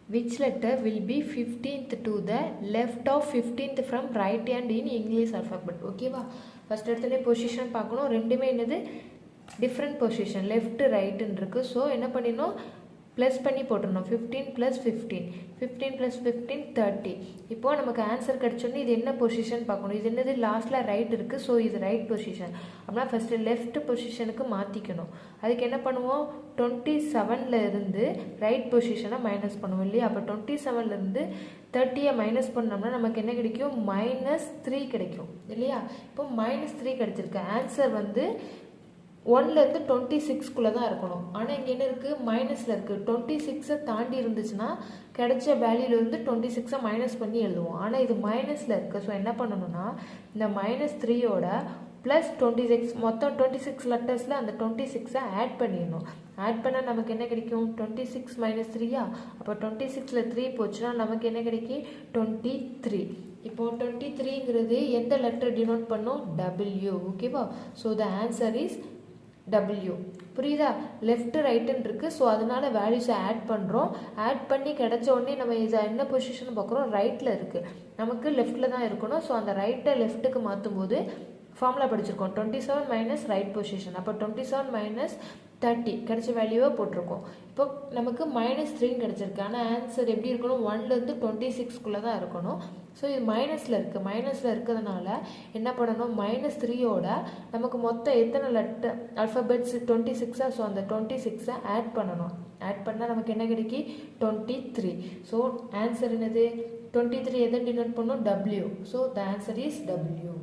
which letter will be 15th to the left of 15th from right hand in English alphabet. ஓகேவா, first இடத்துல position பார்க்கணும். ரெண்டுமே என்னது different position, left ரைட்டுன்னு இருக்குது. So என்ன பண்ணிடணும், ப்ளஸ் பண்ணி போட்டுடணும். 15 + 15, 15 + 15 30. இப்போது நமக்கு ஆன்சர் கிடச்சோன்னே இது என்ன பொசிஷன் பார்க்கணும். இது என்னது லாஸ்ட்டில் ரைட் இருக்குது. ஸோ இது ரைட் பொசிஷன். அப்படின்னா ஃபஸ்ட்டு லெஃப்ட் பொசிஷனுக்கு மாற்றிக்கணும். அதுக்கு என்ன பண்ணுவோம், 27ல் இருந்து ரைட் பொசிஷனை மைனஸ் பண்ணுவோம் இல்லையா. அப்போ 27ல் இருந்து 30 மைனஸ் பண்ணோம்னா நமக்கு என்ன கிடைக்கும், -3 கிடைக்கும் இல்லையா. இப்போ -3 கிடைச்சிருக்கு. ஆன்சர் வந்து 1லேருந்து 26க்குள்ளே தான் இருக்கணும். ஆனால் இங்கே என்ன இருக்குது, மைனஸில் இருக்குது. 26 தாண்டி இருந்துச்சுன்னா கிடைச்ச வேல்யூலேருந்து 26 மைனஸ் பண்ணி எழுதுவோம். ஆனால் இது மைனஸில் இருக்குது. ஸோ என்ன பண்ணணும்னா இந்த -3யோட +26, மொத்தம் 26 லெட்டர்ஸில் அந்த 26 ஆட் பண்ணிடணும். ஆட் பண்ணால் நமக்கு என்ன கிடைக்கும், 26 - 3யா. அப்போ 26ல் 3 போச்சுன்னா நமக்கு என்ன கிடைக்கும், 23. இப்போ 23ங்கிறது எந்த லெட்டர் டினோட் பண்ணும், W. ஓகேவா. So the answer is W. புரியுதா, லெஃப்ட் ரைட்டுன்னு இருக்குது. ஸோ அதனால வேல்யூஸை ஆட் பண்ணுறோம். ஆட் பண்ணி கிடச்ச உடனே நம்ம இதை என்ன பொசிஷன் பார்க்குறோம், ரைட்டில் இருக்குது. நமக்கு லெஃப்ட்டில் தான் இருக்கணும். ஸோ அந்த ரைட்டை லெஃப்ட்டுக்கு மாற்றும் போது ஃபார்முலா படிச்சிருக்கோம், 27 - ரைட் பொசிஷன். அப்போ 27 - 30 கிடைச்ச வேல்யூவை போட்டிருக்கோம். இப்போ நமக்கு -3 கிடச்சிருக்கு. ஆனால் ஆன்சர் எப்படி இருக்கணும், 1லேருந்து 26க்குள்ளே தான் இருக்கணும். ஸோ இது மைனஸில் இருக்குது. மைனஸில் இருக்கிறதுனால என்ன பண்ணணும், -3யோட நமக்கு மொத்தம் எத்தனை லெட்டர் அல்ஃபபெட்ஸ் 26. ஸோ அந்த 26 ஆட் பண்ணணும். ஆட் பண்ணால் நமக்கு என்ன கிடைக்கி, 23. ஸோ ஆன்சர் என்னது, 23 எதை டினோட் பண்ணும், W. So the answer is W.